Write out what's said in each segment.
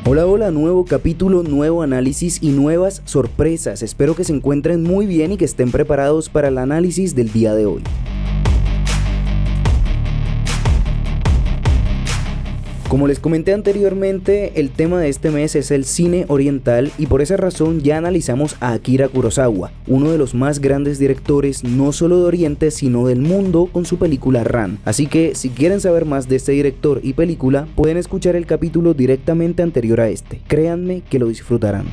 Hola, hola, nuevo capítulo, nuevo análisis y nuevas sorpresas. Espero que se encuentren muy bien y que estén preparados para el análisis del día de hoy. Como les comenté anteriormente, el tema de este mes es el cine oriental y por esa razón ya analizamos a Akira Kurosawa, uno de los más grandes directores no solo de Oriente sino del mundo con su película Ran. Así que si quieren saber más de este director y película, pueden escuchar el capítulo directamente anterior a este. Créanme que lo disfrutarán.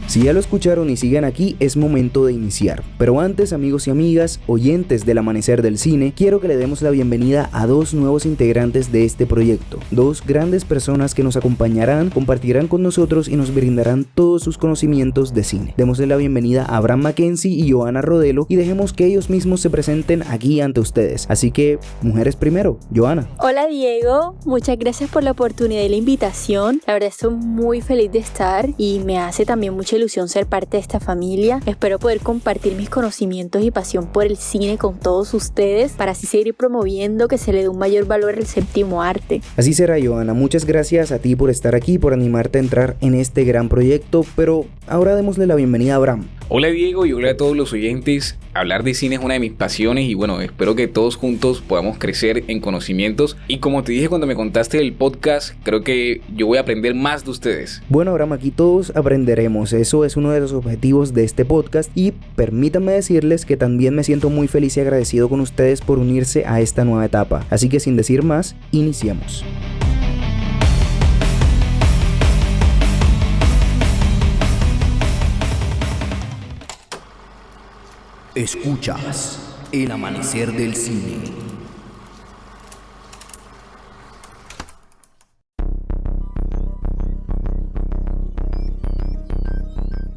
Si ya lo escucharon y siguen aquí, es momento de iniciar. Pero antes, amigos y amigas, oyentes del Amanecer del Cine, quiero que le demos la bienvenida a dos nuevos integrantes de este proyecto. Dos grandes personas que nos acompañarán, compartirán con nosotros y nos brindarán todos sus conocimientos de cine. Démosle la bienvenida a Abraham Mackenzie y Johanna Rodelo y dejemos que ellos mismos se presenten aquí ante ustedes. Así que, mujeres primero, Johanna. Hola Diego, muchas gracias por la oportunidad y la invitación. La verdad estoy muy feliz de estar y me hace también mucha ilusión ser parte de esta familia. Espero poder compartir mis conocimientos y pasión por el cine con todos ustedes para así seguir promoviendo que se le dé un mayor valor al séptimo arte. Así será, Johanna. Muchas gracias a ti por estar aquí, por animarte a entrar en este gran proyecto, pero ahora démosle la bienvenida a Abraham. Hola Diego y hola a todos los oyentes. Hablar de cine es una de mis pasiones y bueno, espero que todos juntos podamos crecer en conocimientos y como te dije cuando me contaste del podcast, creo que yo voy a aprender más de ustedes. Bueno, Abraham, aquí todos aprenderemos, eso es uno de los objetivos de este podcast y permítanme decirles que también me siento muy feliz y agradecido con ustedes por unirse a esta nueva etapa, así que sin decir más, iniciamos. Escuchas El Amanecer del Cine.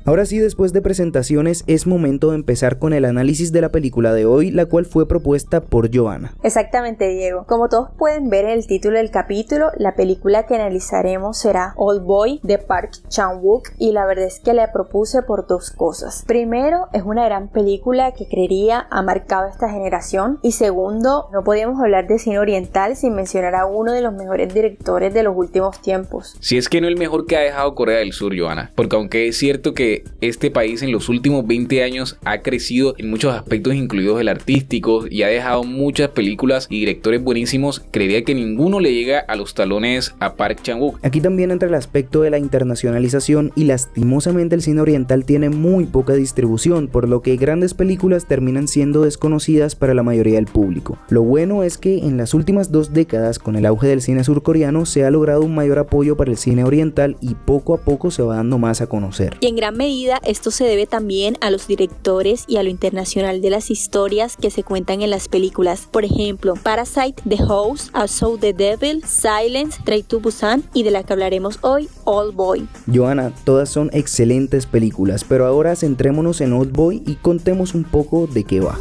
Ahora sí, después de presentaciones, es momento de empezar con el análisis de la película de hoy, la cual fue propuesta por Johanna. Exactamente, Diego. Como todos pueden ver en el título del capítulo, la película que analizaremos será Old Boy de Park Chan-wook y la verdad es que la propuse por dos cosas. Primero, es una gran película que creería ha marcado esta generación y segundo, no podíamos hablar de cine oriental sin mencionar a uno de los mejores directores de los últimos tiempos. Si es que no el mejor que ha dejado Corea del Sur, Johanna, porque aunque es cierto que este país en los últimos 20 años ha crecido en muchos aspectos incluidos el artístico y ha dejado muchas películas y directores buenísimos, creería que ninguno le llega a los talones a Park Chan-wook. Aquí también entra el aspecto de la internacionalización y lastimosamente el cine oriental tiene muy poca distribución, por lo que grandes películas terminan siendo desconocidas para la mayoría del público. Lo bueno es que en las últimas 2 décadas, con el auge del cine surcoreano, se ha logrado un mayor apoyo para el cine oriental y poco a poco se va dando más a conocer. Y en gran medida esto se debe también a los directores y a lo internacional de las historias que se cuentan en las películas. Por ejemplo, Parasite, The Host, I Saw the Devil, Silence, Train to Busan y de la que hablaremos hoy, Old Boy. Johanna, todas son excelentes películas, pero ahora centrémonos en Old Boy y contemos un poco de qué va.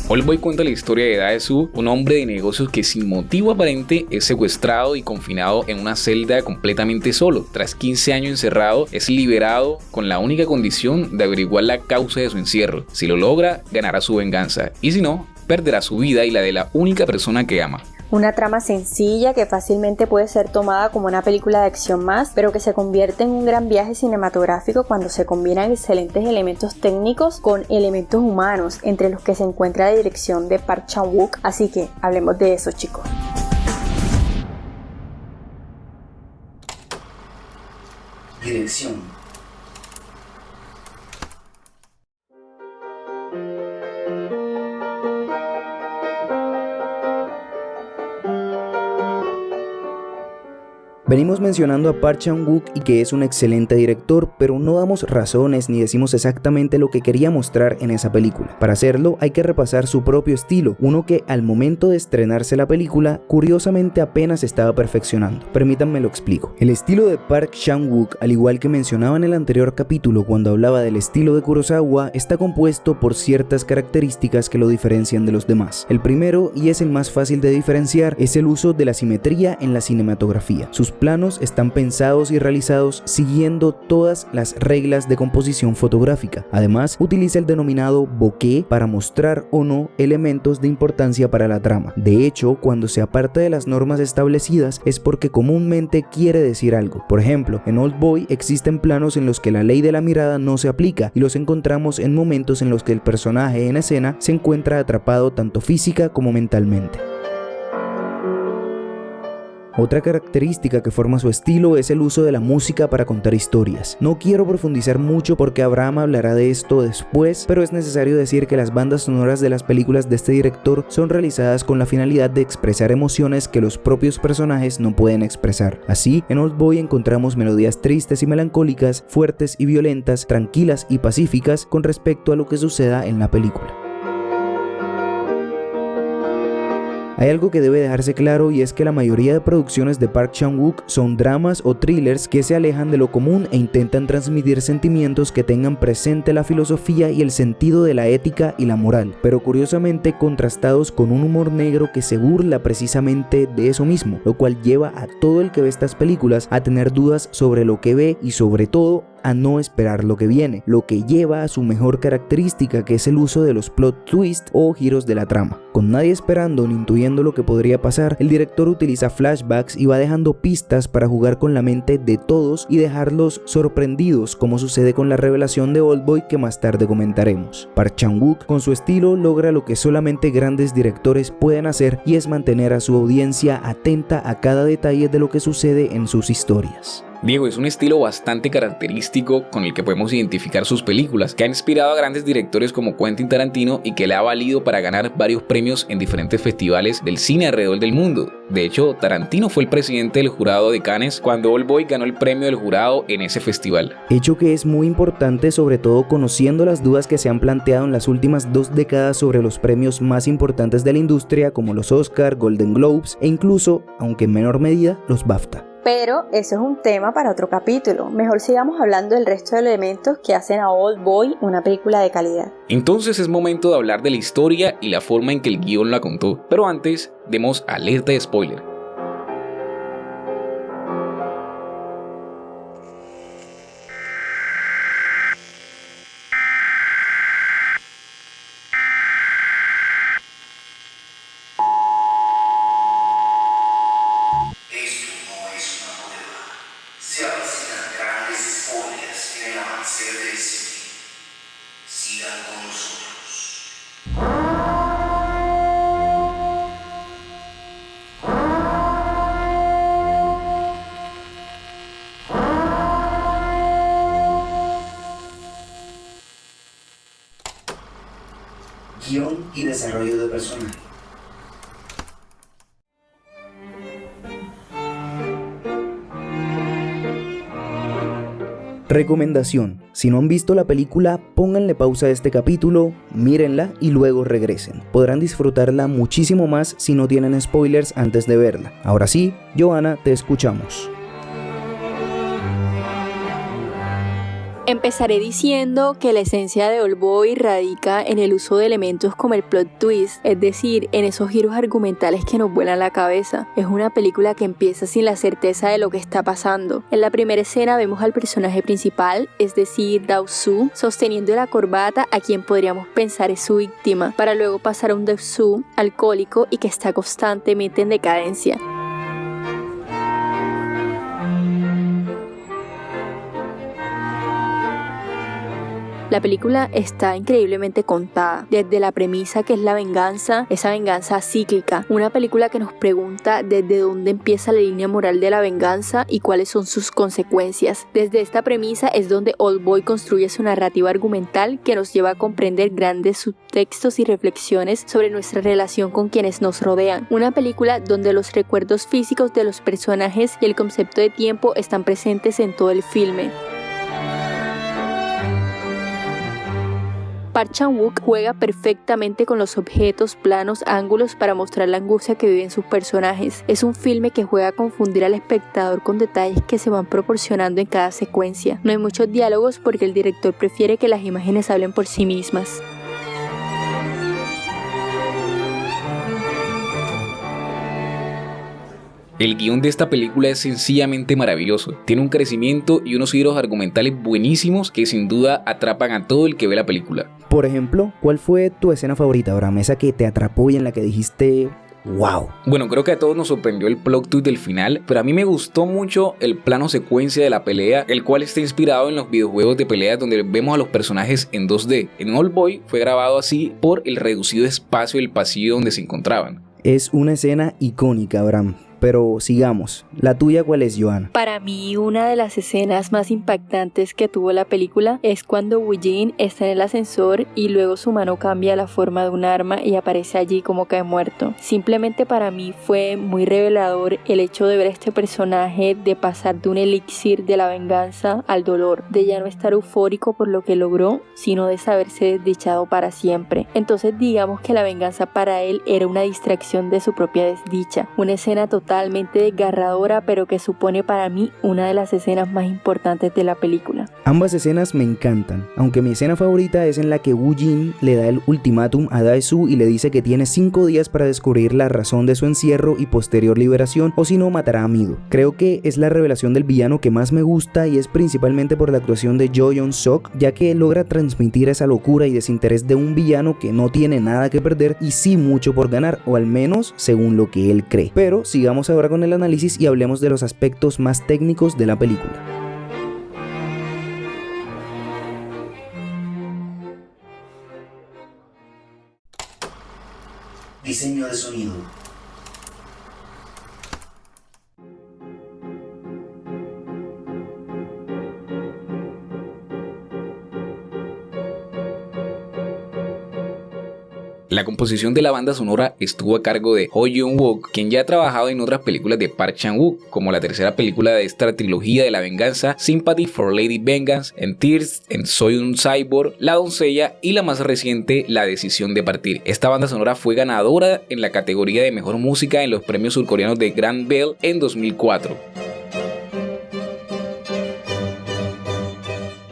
Old Boy cuenta la historia de Dae-soo, un hombre de negocios que sin motivo aparente es secuestrado y confinado en una celda completamente solo. Tras 15 años encerrado, es liberado con la única condición de averiguar la causa de su encierro. Si lo logra, ganará su venganza y si no, perderá su vida y la de la única persona que ama. Una trama sencilla que fácilmente puede ser tomada como una película de acción más, pero que se convierte en un gran viaje cinematográfico cuando se combinan excelentes elementos técnicos con elementos humanos, entre los que se encuentra la dirección de Park Chan-wook, así que hablemos de eso, chicos. Dirección. Venimos mencionando a Park Chan-wook y que es un excelente director, pero no damos razones ni decimos exactamente lo que quería mostrar en esa película. Para hacerlo hay que repasar su propio estilo, uno que al momento de estrenarse la película, curiosamente apenas estaba perfeccionando. Permítanme lo explico. El estilo de Park Chan-wook, al igual que mencionaba en el anterior capítulo cuando hablaba del estilo de Kurosawa, está compuesto por ciertas características que lo diferencian de los demás. El primero, y es el más fácil de diferenciar, es el uso de la simetría en la cinematografía. Sus planos están pensados y realizados siguiendo todas las reglas de composición fotográfica. Además, utiliza el denominado bokeh para mostrar o no elementos de importancia para la trama. De hecho, cuando se aparta de las normas establecidas es porque comúnmente quiere decir algo. Por ejemplo, en Oldboy existen planos en los que la ley de la mirada no se aplica y los encontramos en momentos en los que el personaje en escena se encuentra atrapado tanto física como mentalmente. Otra característica que forma su estilo es el uso de la música para contar historias. No quiero profundizar mucho porque Abraham hablará de esto después, pero es necesario decir que las bandas sonoras de las películas de este director son realizadas con la finalidad de expresar emociones que los propios personajes no pueden expresar. Así, en Oldboy encontramos melodías tristes y melancólicas, fuertes y violentas, tranquilas y pacíficas con respecto a lo que suceda en la película. Hay algo que debe dejarse claro y es que la mayoría de producciones de Park Chan-wook son dramas o thrillers que se alejan de lo común e intentan transmitir sentimientos que tengan presente la filosofía y el sentido de la ética y la moral, pero curiosamente contrastados con un humor negro que se burla precisamente de eso mismo, lo cual lleva a todo el que ve estas películas a tener dudas sobre lo que ve y sobre todo a no esperar lo que viene, lo que lleva a su mejor característica, que es el uso de los plot twists o giros de la trama. Con nadie esperando ni intuyendo lo que podría pasar, el director utiliza flashbacks y va dejando pistas para jugar con la mente de todos y dejarlos sorprendidos, como sucede con la revelación de Oldboy que más tarde comentaremos. Park Chan-wook con su estilo logra lo que solamente grandes directores pueden hacer, y es mantener a su audiencia atenta a cada detalle de lo que sucede en sus historias. Diego, es un estilo bastante característico con el que podemos identificar sus películas, que ha inspirado a grandes directores como Quentin Tarantino y que le ha valido para ganar varios premios en diferentes festivales del cine alrededor del mundo. De hecho, Tarantino fue el presidente del jurado de Cannes cuando Oldboy ganó el premio del jurado en ese festival. Hecho que es muy importante, sobre todo conociendo las dudas que se han planteado en las últimas 2 décadas sobre los premios más importantes de la industria, como los Oscar, Golden Globes e incluso, aunque en menor medida, los BAFTA. Pero eso es un tema para otro capítulo. Mejor sigamos hablando del resto de elementos que hacen a Oldboy una película de calidad. Entonces es momento de hablar de la historia y la forma en que el guión la contó. Pero antes, demos alerta de spoiler. Guión y desarrollo de personaje. Recomendación: si no han visto la película, pónganle pausa a este capítulo, mírenla y luego regresen. Podrán disfrutarla muchísimo más si no tienen spoilers antes de verla. Ahora sí, Johanna, te escuchamos. Empezaré diciendo que la esencia de Oldboy radica en el uso de elementos como el plot twist, es decir, en esos giros argumentales que nos vuelan la cabeza. Es una película que empieza sin la certeza de lo que está pasando. En la primera escena vemos al personaje principal, es decir, Dao-soo, sosteniendo la corbata a quien podríamos pensar es su víctima, para luego pasar a un Dao-soo alcohólico y que está constantemente en decadencia. La película está increíblemente contada, desde la premisa que es la venganza, esa venganza cíclica, una película que nos pregunta desde dónde empieza la línea moral de la venganza y cuáles son sus consecuencias. Desde esta premisa es donde Oldboy construye su narrativa argumental que nos lleva a comprender grandes subtextos y reflexiones sobre nuestra relación con quienes nos rodean. Una película donde los recuerdos físicos de los personajes y el concepto de tiempo están presentes en todo el filme. Park Chan-wook juega perfectamente con los objetos, planos, ángulos para mostrar la angustia que viven sus personajes. Es un filme que juega a confundir al espectador con detalles que se van proporcionando en cada secuencia. No hay muchos diálogos porque el director prefiere que las imágenes hablen por sí mismas. El guión de esta película es sencillamente maravilloso, tiene un crecimiento y unos giros argumentales buenísimos que sin duda atrapan a todo el que ve la película. Por ejemplo, ¿cuál fue tu escena favorita, Abraham? Esa que te atrapó y en la que dijiste ¡wow! Bueno, creo que a todos nos sorprendió el plot twist del final, pero a mí me gustó mucho el plano secuencia de la pelea, el cual está inspirado en los videojuegos de pelea donde vemos a los personajes en 2D. En Oldboy fue grabado así por el reducido espacio del pasillo donde se encontraban. Es una escena icónica, Abraham. Pero sigamos. ¿La tuya cuál es, Joana? Para mí, una de las escenas más impactantes que tuvo la película es cuando Eugene está en el ascensor y luego su mano cambia la forma de un arma y aparece allí como cae muerto. Simplemente para mí fue muy revelador el hecho de ver a este personaje de pasar de un elixir de la venganza al dolor, de ya no estar eufórico por lo que logró, sino de saberse desdichado para siempre. Entonces digamos que la venganza para él era una distracción de su propia desdicha. Una escena totalmente desgarradora, pero que supone para mí una de las escenas más importantes de la película. Ambas escenas me encantan, aunque mi escena favorita es en la que Woo Jin le da el ultimátum a Dae-soo y le dice que tiene 5 días para descubrir la razón de su encierro y posterior liberación, o si no matará a Mido. Creo que es la revelación del villano que más me gusta y es principalmente por la actuación de Jo Yeon-seok, ya que logra transmitir esa locura y desinterés de un villano que no tiene nada que perder y sí mucho por ganar, o al menos según lo que él cree. Pero sigamos ahora con el análisis y hablemos de los aspectos más técnicos de la película. Diseño de sonido. La composición de la banda sonora estuvo a cargo de Ho Yeon-wook, quien ya ha trabajado en otras películas de Park Chan-wook, como la tercera película de esta trilogía de la venganza, Sympathy for Lady Vengeance, en Tears, en Soy un Cyborg, La Doncella y la más reciente, La Decisión de Partir. Esta banda sonora fue ganadora en la categoría de Mejor Música en los premios surcoreanos de Grand Bell en 2004.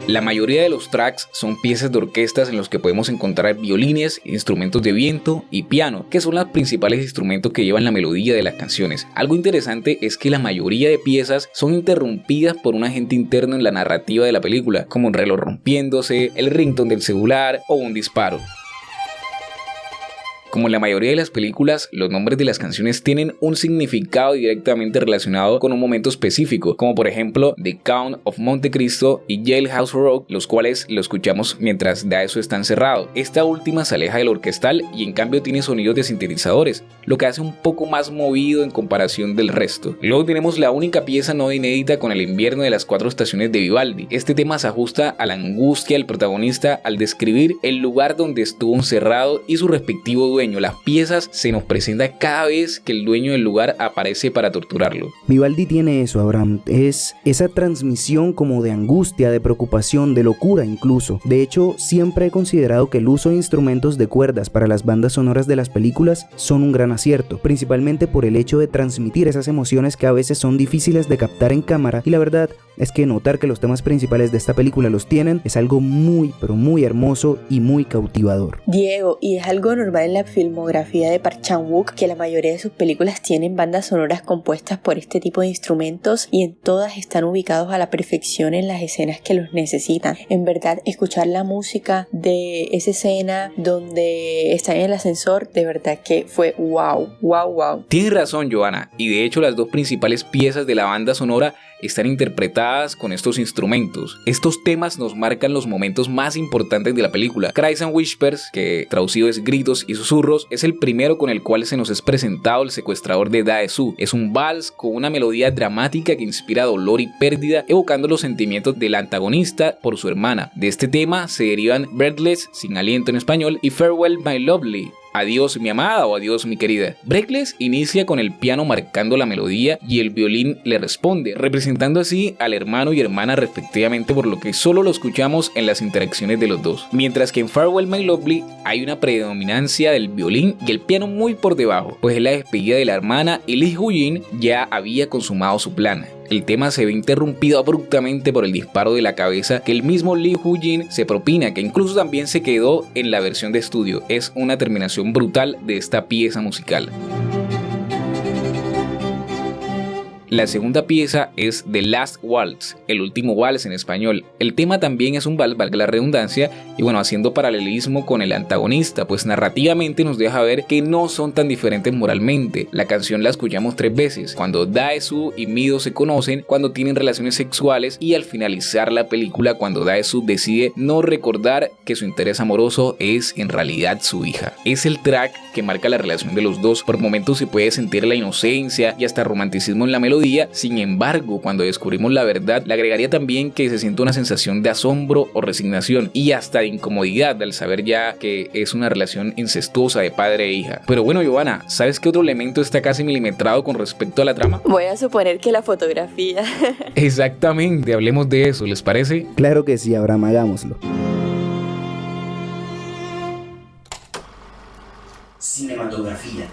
La mayoría de los tracks son piezas de orquestas en los que podemos encontrar violines, instrumentos de viento y piano, que son los principales instrumentos que llevan la melodía de las canciones. Algo interesante es que la mayoría de piezas son interrumpidas por un agente interno en la narrativa de la película, como un reloj rompiéndose, el ringtone del celular o un disparo. Como en la mayoría de las películas, los nombres de las canciones tienen un significado directamente relacionado con un momento específico, como por ejemplo The Count of Monte Cristo y Jailhouse Rock, los cuales lo escuchamos mientras Dae-soo está encerrado. Esta última se aleja del orquestal y en cambio tiene sonidos de sintetizadores, lo que hace un poco más movido en comparación del resto. Luego tenemos la única pieza no inédita con el invierno de las 4 estaciones de Vivaldi. Este tema se ajusta a la angustia del protagonista al describir el lugar donde estuvo encerrado y su respectivo dueño. Las piezas se nos presentan cada vez que el dueño del lugar aparece para torturarlo. Vivaldi tiene eso, Abraham, es esa transmisión como de angustia, de preocupación, de locura incluso. De hecho, siempre he considerado que el uso de instrumentos de cuerdas para las bandas sonoras de las películas son un gran acierto, principalmente por el hecho de transmitir esas emociones que a veces son difíciles de captar en cámara, y la verdad es que notar que los temas principales de esta película los tienen es algo muy pero muy hermoso y muy cautivador. Diego, y es algo normal en la filmografía de Park Chan-wook que la mayoría de sus películas tienen bandas sonoras compuestas por este tipo de instrumentos y en todas están ubicados a la perfección en las escenas que los necesitan. En verdad, escuchar la música de esa escena donde está en el ascensor, de verdad que fue wow. Tienes razón, Joana, y de hecho las dos principales piezas de la banda sonora están interpretadas con estos instrumentos. Estos temas nos marcan los momentos más importantes de la película. Cries and Whispers, que traducido es gritos y susurros, es el primero con el cual se nos es presentado el secuestrador de Dae-soo. Es un vals con una melodía dramática que inspira dolor y pérdida, evocando los sentimientos del antagonista por su hermana. De este tema se derivan Breathless, sin aliento en español, y Farewell My Lovely, Adiós mi amada o Adiós mi querida. Breathless inicia con el piano marcando la melodía y el violín le responde, representando así al hermano y hermana respectivamente, por lo que solo lo escuchamos en las interacciones de los dos. Mientras que en Farewell My Lovely hay una predominancia del violín y el piano muy por debajo, pues es la despedida de la hermana y Lee Woo-jin ya había consumado su plan. El tema se ve interrumpido abruptamente por el disparo de la cabeza que el mismo Lee Woo-jin se propina, que incluso también se quedó en la versión de estudio. Es una terminación brutal de esta pieza musical. La segunda pieza es The Last Waltz, el último vals en español. El tema también es un vals, valga la redundancia, y bueno, haciendo paralelismo con el antagonista, pues narrativamente nos deja ver que no son tan diferentes moralmente. La canción la escuchamos 3 veces, cuando Dae-soo y Mido se conocen, cuando tienen relaciones sexuales y al finalizar la película cuando Dae-soo decide no recordar que su interés amoroso es en realidad su hija. Es el track que marca la relación de los dos. Por momentos se puede sentir la inocencia y hasta romanticismo en la melodía. Sin embargo, cuando descubrimos la verdad, le agregaría también que se siente una sensación de asombro o resignación y hasta de incomodidad al saber ya que es una relación incestuosa de padre e hija. Pero bueno, Giovanna, ¿sabes qué otro elemento está casi milimetrado con respecto a la trama? Voy a suponer que la fotografía. Exactamente, hablemos de eso, ¿les parece? Claro que sí, Abraham, hagámoslo. Cinematografía.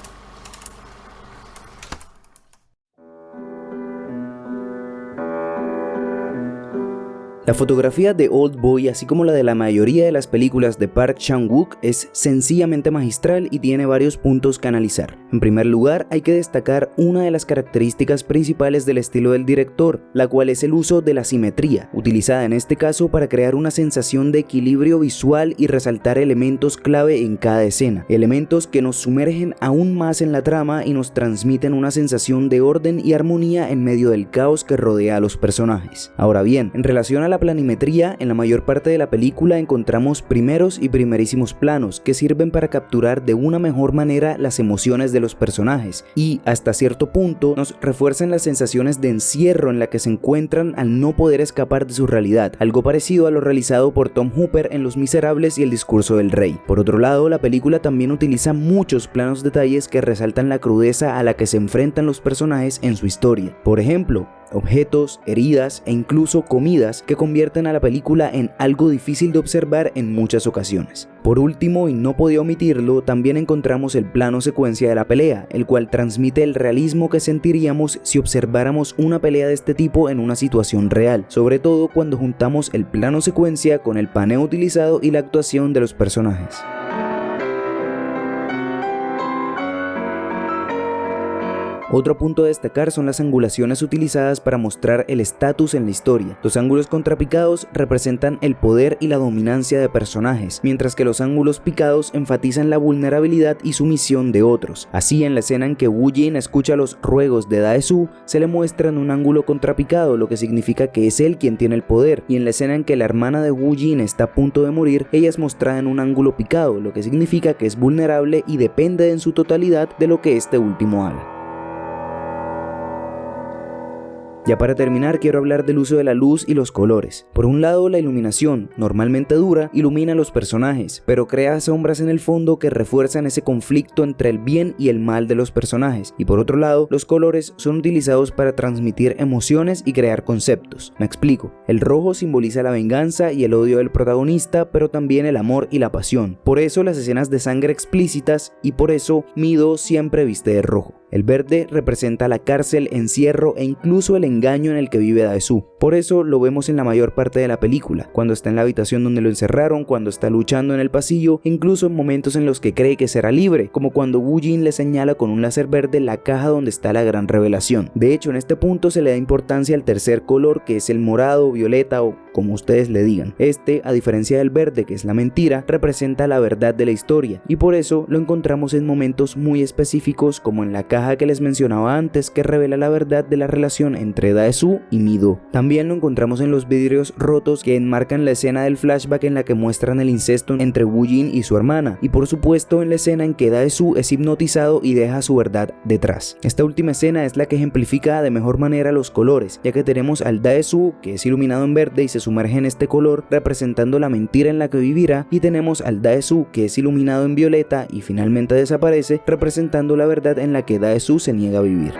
La fotografía de Old Boy, así como la de la mayoría de las películas de Park Chan-wook, es sencillamente magistral y tiene varios puntos que analizar. En primer lugar, hay que destacar una de las características principales del estilo del director, la cual es el uso de la simetría, utilizada en este caso para crear una sensación de equilibrio visual y resaltar elementos clave en cada escena, elementos que nos sumergen aún más en la trama y nos transmiten una sensación de orden y armonía en medio del caos que rodea a los personajes. Ahora bien, en relación a la planimetría, en la mayor parte de la película encontramos primeros y primerísimos planos que sirven para capturar de una mejor manera las emociones de los personajes y, hasta cierto punto, nos refuerzan las sensaciones de encierro en la que se encuentran al no poder escapar de su realidad, algo parecido a lo realizado por Tom Hooper en Los Miserables y El discurso del rey. Por otro lado, la película también utiliza muchos planos detalles que resaltan la crudeza a la que se enfrentan los personajes en su historia. Por ejemplo, objetos, heridas e incluso comidas que convierten a la película en algo difícil de observar en muchas ocasiones. Por último, y no podía omitirlo, también encontramos el plano secuencia de la pelea, el cual transmite el realismo que sentiríamos si observáramos una pelea de este tipo en una situación real, sobre todo cuando juntamos el plano secuencia con el paneo utilizado y la actuación de los personajes. Otro punto a destacar son las angulaciones utilizadas para mostrar el estatus en la historia. Los ángulos contrapicados representan el poder y la dominancia de personajes, mientras que los ángulos picados enfatizan la vulnerabilidad y sumisión de otros. Así, en la escena en que Woo Jin escucha los ruegos de Dae-soo, se le muestra en un ángulo contrapicado, lo que significa que es él quien tiene el poder, y en la escena en que la hermana de Woo Jin está a punto de morir, ella es mostrada en un ángulo picado, lo que significa que es vulnerable y depende en su totalidad de lo que este último haga. Ya para terminar, quiero hablar del uso de la luz y los colores. Por un lado, la iluminación, normalmente dura, ilumina a los personajes, pero crea sombras en el fondo que refuerzan ese conflicto entre el bien y el mal de los personajes. Y por otro lado, los colores son utilizados para transmitir emociones y crear conceptos. Me explico. El rojo simboliza la venganza y el odio del protagonista, pero también el amor y la pasión. Por eso las escenas de sangre explícitas, y por eso Mido siempre viste de rojo. El verde representa la cárcel, encierro e incluso el engaño en el que vive Dae-soo. Por eso lo vemos en la mayor parte de la película, cuando está en la habitación donde lo encerraron, cuando está luchando en el pasillo, incluso en momentos en los que cree que será libre, como cuando Woo Jin le señala con un láser verde la caja donde está la gran revelación. De hecho, en este punto se le da importancia al tercer color, que es el morado, violeta o como ustedes le digan. Este, a diferencia del verde, que es la mentira, representa la verdad de la historia, y por eso lo encontramos en momentos muy específicos, como en la caja que les mencionaba antes, que revela la verdad de la relación entre Dae-soo y Mido. También lo encontramos en los vidrios rotos que enmarcan la escena del flashback en la que muestran el incesto entre Woo Jin y su hermana, y por supuesto en la escena en que Dae-soo es hipnotizado y deja su verdad detrás. Esta última escena es la que ejemplifica de mejor manera los colores, ya que tenemos al Dae-soo, que es iluminado en verde y se sumerge en este color representando la mentira en la que vivirá, y tenemos al Dae-soo, que es iluminado en violeta y finalmente desaparece, representando la verdad en la que Dae-soo se niega a vivir.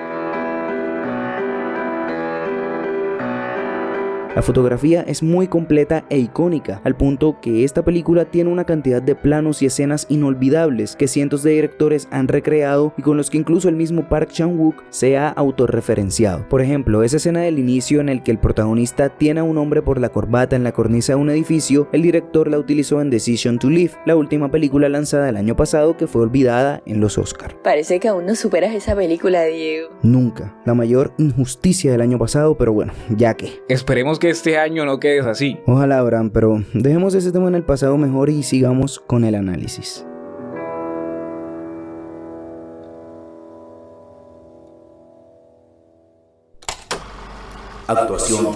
La fotografía es muy completa e icónica, al punto que esta película tiene una cantidad de planos y escenas inolvidables que cientos de directores han recreado y con los que incluso el mismo Park Chan-wook se ha autorreferenciado. Por ejemplo, esa escena del inicio en el que el protagonista tiene a un hombre por la corbata en la cornisa de un edificio, el director la utilizó en Decision to Live, la última película lanzada el año pasado que fue olvidada en los Oscar. Parece que aún no superas esa película, Diego. Nunca. La mayor injusticia del año pasado, pero bueno, ya que. Esperemos que este año no quedes así. Ojalá, Abraham, pero dejemos ese tema en el pasado mejor y sigamos con el análisis. Actuación.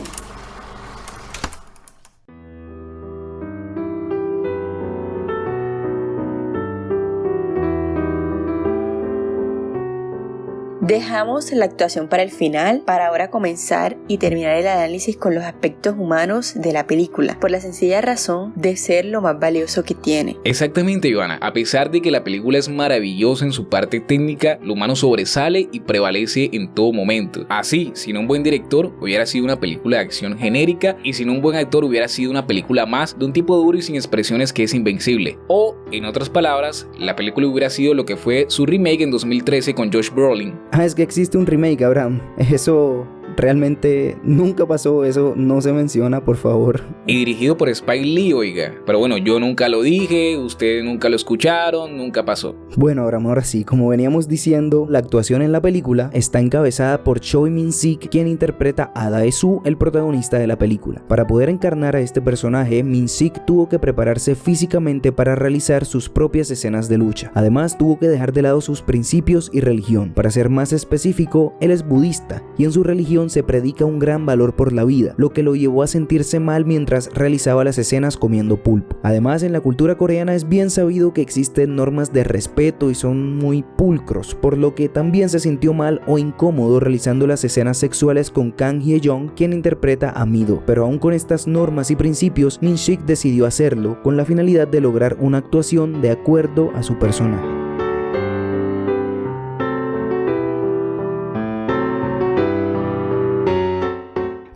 Dejamos la actuación para el final, para ahora comenzar y terminar el análisis con los aspectos humanos de la película, por la sencilla razón de ser lo más valioso que tiene. Exactamente, Ivana. A pesar de que la película es maravillosa en su parte técnica, lo humano sobresale y prevalece en todo momento. Así, sin un buen director, hubiera sido una película de acción genérica, y sin un buen actor hubiera sido una película más de un tipo duro y sin expresiones que es invencible. O, en otras palabras, la película hubiera sido lo que fue su remake en 2013 con Josh Brolin. Es que existe un remake, Abraham. Eso realmente nunca pasó, eso no se menciona, por favor. Y dirigido por Spike Lee, oiga. Pero bueno, yo nunca lo dije, ustedes nunca lo escucharon, nunca pasó. Bueno, Abraham, ahora sí, como veníamos diciendo, la actuación en la película está encabezada por Choi Min-sik, quien interpreta a Dae-soo, el protagonista de la película. Para poder encarnar a este personaje, Min-sik tuvo que prepararse físicamente para realizar sus propias escenas de lucha. Además, tuvo que dejar de lado sus principios y religión. Para ser más específico, él es budista y en su religión se predica un gran valor por la vida, lo que lo llevó a sentirse mal mientras realizaba las escenas comiendo pulpo. Además, en la cultura coreana es bien sabido que existen normas de respeto y son muy pulcros, por lo que también se sintió mal o incómodo realizando las escenas sexuales con Kang Hye-jong, quien interpreta a Mido. Pero aún con estas normas y principios, Min-sik decidió hacerlo con la finalidad de lograr una actuación de acuerdo a su personaje.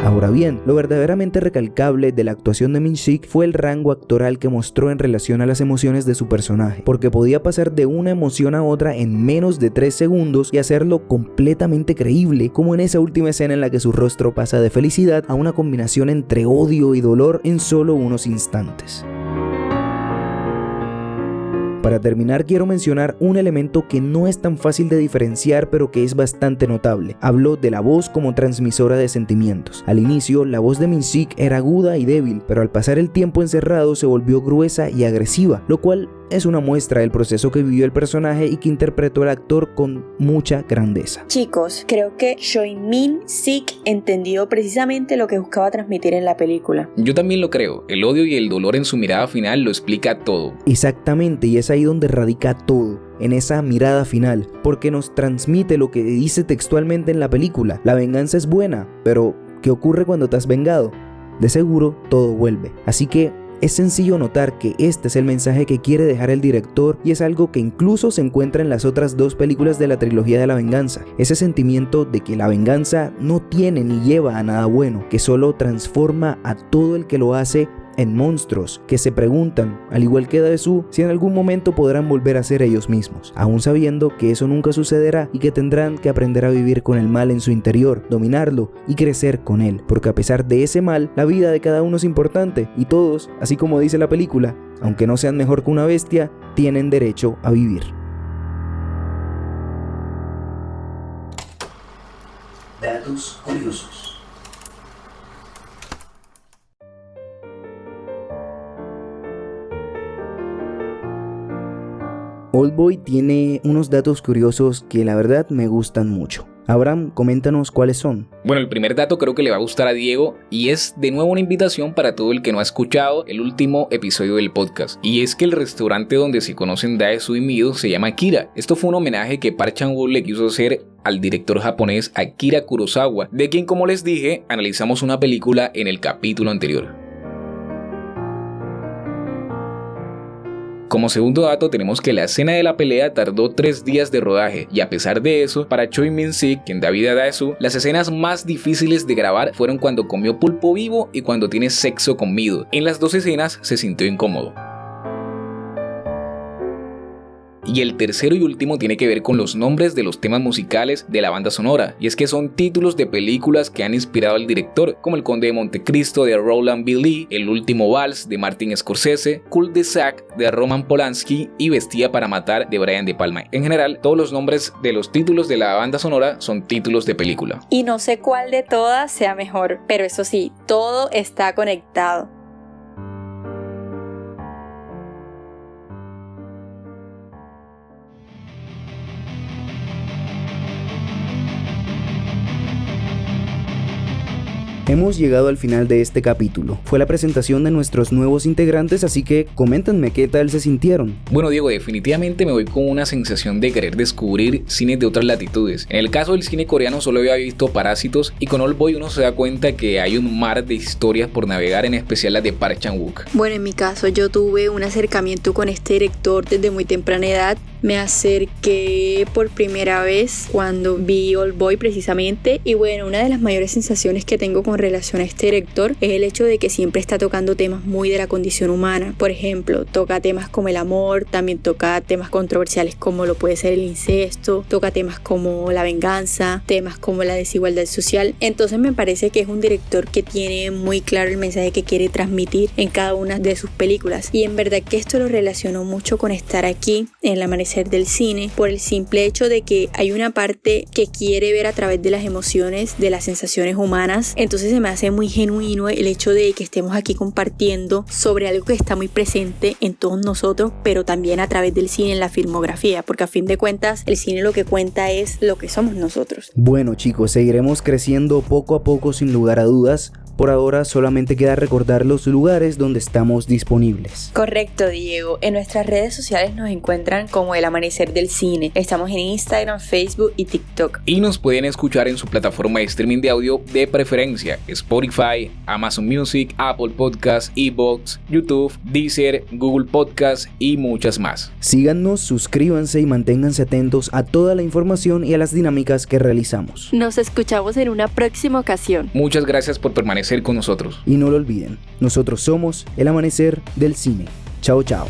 Ahora bien, lo verdaderamente recalcable de la actuación de Min-sik fue el rango actoral que mostró en relación a las emociones de su personaje, porque podía pasar de una emoción a otra en menos de 3 segundos y hacerlo completamente creíble, como en esa última escena en la que su rostro pasa de felicidad a una combinación entre odio y dolor en solo unos instantes. Para terminar, quiero mencionar un elemento que no es tan fácil de diferenciar, pero que es bastante notable. Hablo de la voz como transmisora de sentimientos. Al inicio, la voz de Min-sik era aguda y débil, pero al pasar el tiempo encerrado se volvió gruesa y agresiva, lo cual es una muestra del proceso que vivió el personaje y que interpretó el actor con mucha grandeza. Chicos, creo que Choi Min-sik entendió precisamente lo que buscaba transmitir en la película. Yo también lo creo. El odio y el dolor en su mirada final lo explica todo. Exactamente, y es ahí donde radica todo, en esa mirada final, porque nos transmite lo que dice textualmente en la película. La venganza es buena, pero ¿qué ocurre cuando te has vengado? De seguro todo vuelve. Así que es sencillo notar que este es el mensaje que quiere dejar el director, y es algo que incluso se encuentra en las otras 2 películas de la trilogía de la venganza. Ese sentimiento de que la venganza no tiene ni lleva a nada bueno, que solo transforma a todo el que lo hace en monstruos que se preguntan, al igual que Dae-soo, si en algún momento podrán volver a ser ellos mismos, aún sabiendo que eso nunca sucederá y que tendrán que aprender a vivir con el mal en su interior, dominarlo y crecer con él, porque a pesar de ese mal, la vida de cada uno es importante y todos, así como dice la película, aunque no sean mejor que una bestia, tienen derecho a vivir. Datos curiosos. Oldboy tiene unos datos curiosos que la verdad me gustan mucho. Abraham, coméntanos cuáles son. Bueno, el primer dato creo que le va a gustar a Diego y es de nuevo una invitación para todo el que no ha escuchado el último episodio del podcast. Y es que el restaurante donde se conocen Dae-soo y Mido se llama Akira. Esto fue un homenaje que Park Chan-wook le quiso hacer al director japonés Akira Kurosawa, de quien, como les dije, analizamos una película en el capítulo anterior. Como segundo dato tenemos que la escena de la pelea tardó 3 días de rodaje y a pesar de eso, para Choi Min-sik, quien da vida a Dae-soo, las escenas más difíciles de grabar fueron cuando comió pulpo vivo y cuando tiene sexo con Mido. En las dos escenas se sintió incómodo. Y el tercero y último tiene que ver con los nombres de los temas musicales de la banda sonora, y es que son títulos de películas que han inspirado al director, como El Conde de Montecristo de Roland B. Lee, El Último Vals de Martin Scorsese, Cul-de-sac de Roman Polanski y Vestida para Matar de Brian De Palma. En general, todos los nombres de los títulos de la banda sonora son títulos de película. Y no sé cuál de todas sea mejor, pero eso sí, todo está conectado. Hemos llegado al final de este capítulo. Fue la presentación de nuestros nuevos integrantes, así que coméntenme qué tal se sintieron. Bueno, Diego, definitivamente me voy con una sensación de querer descubrir cines de otras latitudes. En el caso del cine coreano solo había visto Parásitos y con Oldboy uno se da cuenta que hay un mar de historias por navegar, en especial las de Park Chan-wook. Bueno, en mi caso yo tuve un acercamiento con este director desde muy temprana edad. Me acerqué por primera vez cuando vi Oldboy precisamente y bueno, una de las mayores sensaciones que tengo con relación a este director es el hecho de que siempre está tocando temas muy de la condición humana. Por ejemplo, toca temas como el amor, también toca temas controversiales como lo puede ser el incesto, toca temas como la venganza, temas como la desigualdad social. Entonces me parece que es un director que tiene muy claro el mensaje que quiere transmitir en cada una de sus películas y en verdad que esto lo relaciono mucho con estar aquí en el amanecer del cine por el simple hecho de que hay una parte que quiere ver a través de las emociones, de las sensaciones humanas. Entonces se me hace muy genuino el hecho de que estemos aquí compartiendo sobre algo que está muy presente en todos nosotros, pero también a través del cine en la filmografía, porque a fin de cuentas el cine lo que cuenta es lo que somos nosotros. Bueno chicos, seguiremos creciendo poco a poco sin lugar a dudas. Por ahora solamente queda recordar los lugares donde estamos disponibles. Correcto, Diego. En nuestras redes sociales nos encuentran como El Amanecer del Cine. Estamos en Instagram, Facebook y TikTok. Y nos pueden escuchar en su plataforma de streaming de audio de preferencia: Spotify, Amazon Music, Apple Podcasts, iVoox, YouTube, Deezer, Google Podcasts y muchas más. Síganos, suscríbanse y manténganse atentos a toda la información y a las dinámicas que realizamos. Nos escuchamos en una próxima ocasión. Muchas gracias por permanecer con nosotros. Y no lo olviden, nosotros somos El Amanecer del Cine. Chao, chao.